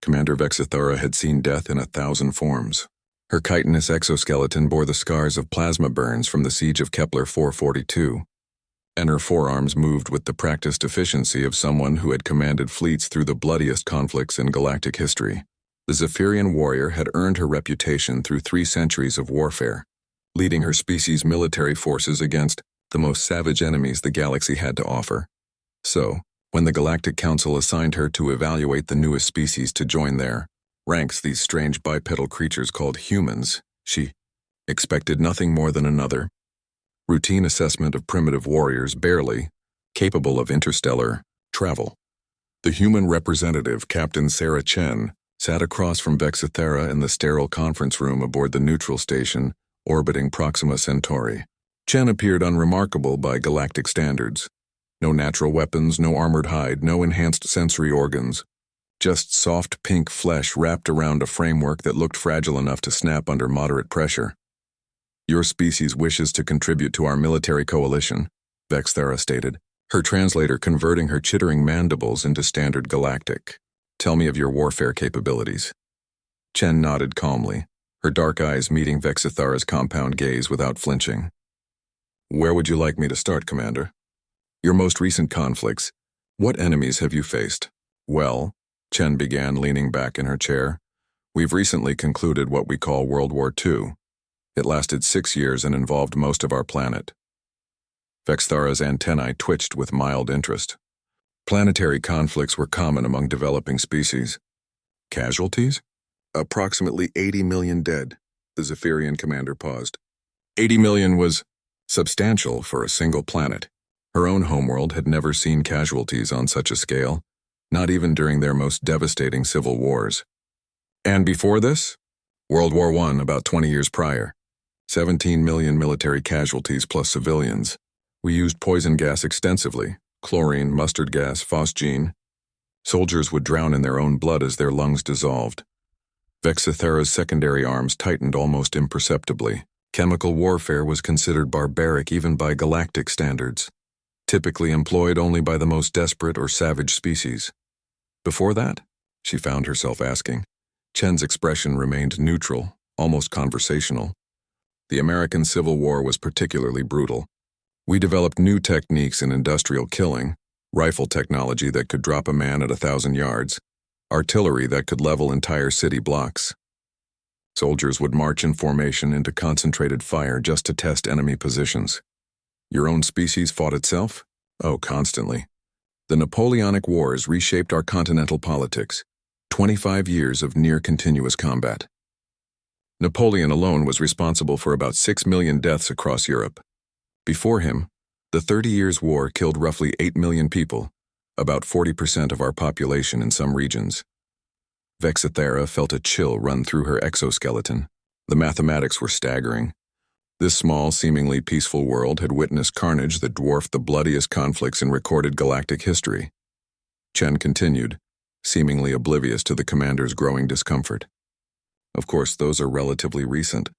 Commander Vexithara had seen death in 1,000 forms. Her chitinous exoskeleton bore the scars of plasma burns from the siege of Kepler 442, and her forearms moved with the practiced efficiency of someone who had commanded fleets through the bloodiest conflicts in galactic history. The Zephyrian warrior had earned her reputation through 3 centuries of warfare, leading her species' military forces against the most savage enemies the galaxy had to offer. So, when the Galactic Council assigned her to evaluate the newest species to join their ranks, these strange bipedal creatures called humans, she expected nothing more than another routine assessment of primitive warriors barely capable of interstellar travel. The human representative, Captain Sarah Chen, sat across from Vexithara in the sterile conference room aboard the neutral station orbiting Proxima Centauri. Chen appeared unremarkable by galactic standards. No natural weapons, no armored hide, no enhanced sensory organs. Just soft pink flesh wrapped around a framework that looked fragile enough to snap under moderate pressure. "Your species wishes to contribute to our military coalition," Vexithara stated, her translator converting her chittering mandibles into standard galactic. "Tell me of your warfare capabilities." Chen nodded calmly, her dark eyes meeting Vexithara's compound gaze without flinching. "Where would you like me to start, Commander?" "Your most recent conflicts. What enemies have you faced?" "Well," Chen began, leaning back in her chair, "we've recently concluded what we call World War II. It lasted 6 years and involved most of our planet." Vexithara's antennae twitched with mild interest. Planetary conflicts were common among developing species. "Casualties?" "Approximately 80 million dead," the Zephyrian commander paused. 80 million was substantial for a single planet. Her own homeworld had never seen casualties on such a scale, not even during their most devastating civil wars. "And before this?" "World War I, about 20 years prior. 17 million military casualties plus civilians. We used poison gas extensively, chlorine, mustard gas, phosgene. Soldiers would drown in their own blood as their lungs dissolved." Vexithara's secondary arms tightened almost imperceptibly. Chemical warfare was considered barbaric even by galactic standards, typically employed only by the most desperate or savage species. "Before that?" she found herself asking. Chen's expression remained neutral, almost conversational. "The American Civil War was particularly brutal. We developed new techniques in industrial killing, rifle technology that could drop a man at 1,000 yards, artillery that could level entire city blocks. Soldiers would march in formation into concentrated fire just to test enemy positions." "Your own species fought itself?" "Oh, constantly. The Napoleonic Wars reshaped our continental politics. 25 years of near-continuous combat. Napoleon alone was responsible for about 6 million deaths across Europe. Before him, the 30 Years' War killed roughly 8 million people, about 40% of our population in some regions." Vexithara felt a chill run through her exoskeleton. The mathematics were staggering. This small, seemingly peaceful world had witnessed carnage that dwarfed the bloodiest conflicts in recorded galactic history. Chen continued, seemingly oblivious to the commander's growing discomfort. "Of course, those are relatively recent.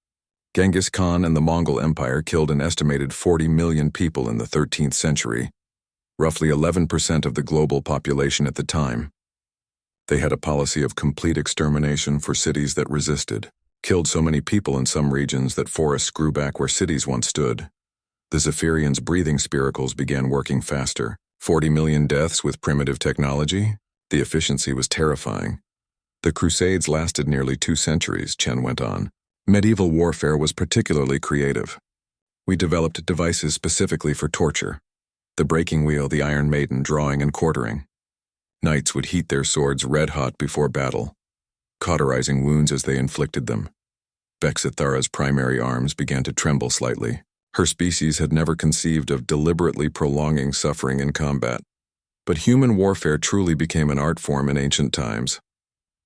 Genghis Khan and the Mongol Empire killed an estimated 40 million people in the 13th century, roughly 11% of the global population at the time. They had a policy of complete extermination for cities that resisted, killed so many people in some regions that forests grew back where cities once stood. The Zephyrians' breathing spiracles began working faster. 40 million deaths with primitive technology? The efficiency was terrifying. The Crusades lasted nearly 2 centuries, Chen went on. Medieval warfare was particularly creative. We developed devices specifically for torture. The breaking wheel, the Iron Maiden, drawing and quartering. Knights would heat their swords red-hot before battle, cauterizing wounds as they inflicted them. Vexithara's primary arms began to tremble slightly. Her species had never conceived of deliberately prolonging suffering in combat. But human warfare truly became an art form in ancient times,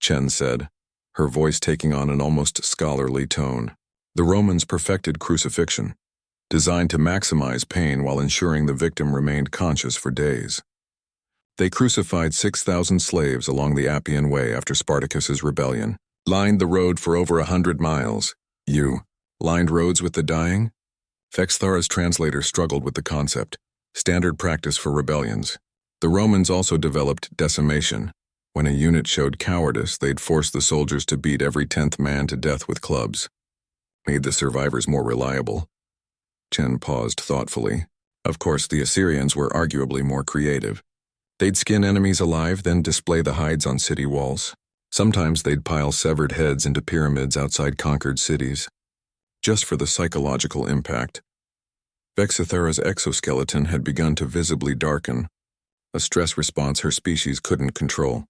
Chen said, her voice taking on an almost scholarly tone. The Romans perfected crucifixion, designed to maximize pain while ensuring the victim remained conscious for days. They crucified 6,000 slaves along the Appian Way after Spartacus's rebellion, lined the road for over 100 miles. You lined roads with the dying? Vexithara's translator struggled with the concept, standard practice for rebellions. The Romans also developed decimation, When a unit showed cowardice, they'd force the soldiers to beat every 10th man to death with clubs. Made the survivors more reliable. Chen paused thoughtfully. Of course, the Assyrians were arguably more creative. They'd skin enemies alive, then display the hides on city walls. Sometimes they'd pile severed heads into pyramids outside conquered cities, just for the psychological impact. Vexithera's exoskeleton had begun to visibly darken, a stress response her species couldn't control.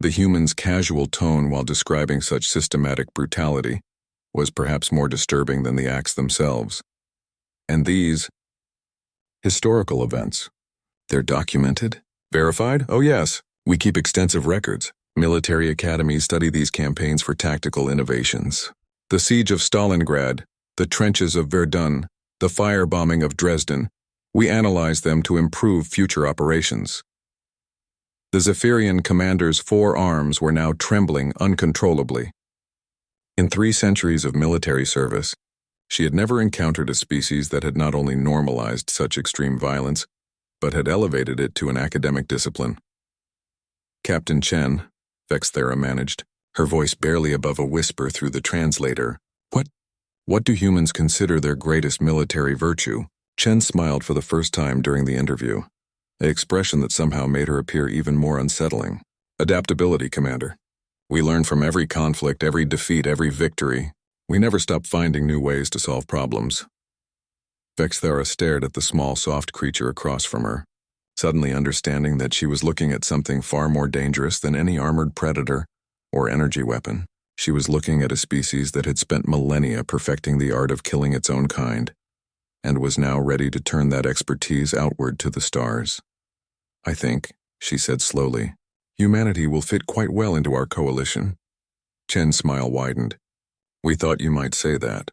The human's casual tone while describing such systematic brutality was perhaps more disturbing than the acts themselves. And these historical events, they're documented? Verified? Oh yes, we keep extensive records. Military academies study these campaigns for tactical innovations. The siege of Stalingrad, the trenches of Verdun, the firebombing of Dresden, we analyze them to improve future operations. The Zephyrian commander's 4 arms were now trembling uncontrollably. In 3 centuries of military service, she had never encountered a species that had not only normalized such extreme violence, but had elevated it to an academic discipline. Captain Chen, Vexthera managed, her voice barely above a whisper through the translator. What do humans consider their greatest military virtue? Chen smiled for the first time during the interview, an expression that somehow made her appear even more unsettling. Adaptability, Commander. We learn from every conflict, every defeat, every victory. We never stop finding new ways to solve problems. Vexthera stared at the small, soft creature across from her, suddenly understanding that she was looking at something far more dangerous than any armored predator or energy weapon. She was looking at a species that had spent millennia perfecting the art of killing its own kind, and was now ready to turn that expertise outward to the stars. I think, she said slowly, humanity will fit quite well into our coalition. Chen's smile widened. We thought you might say that.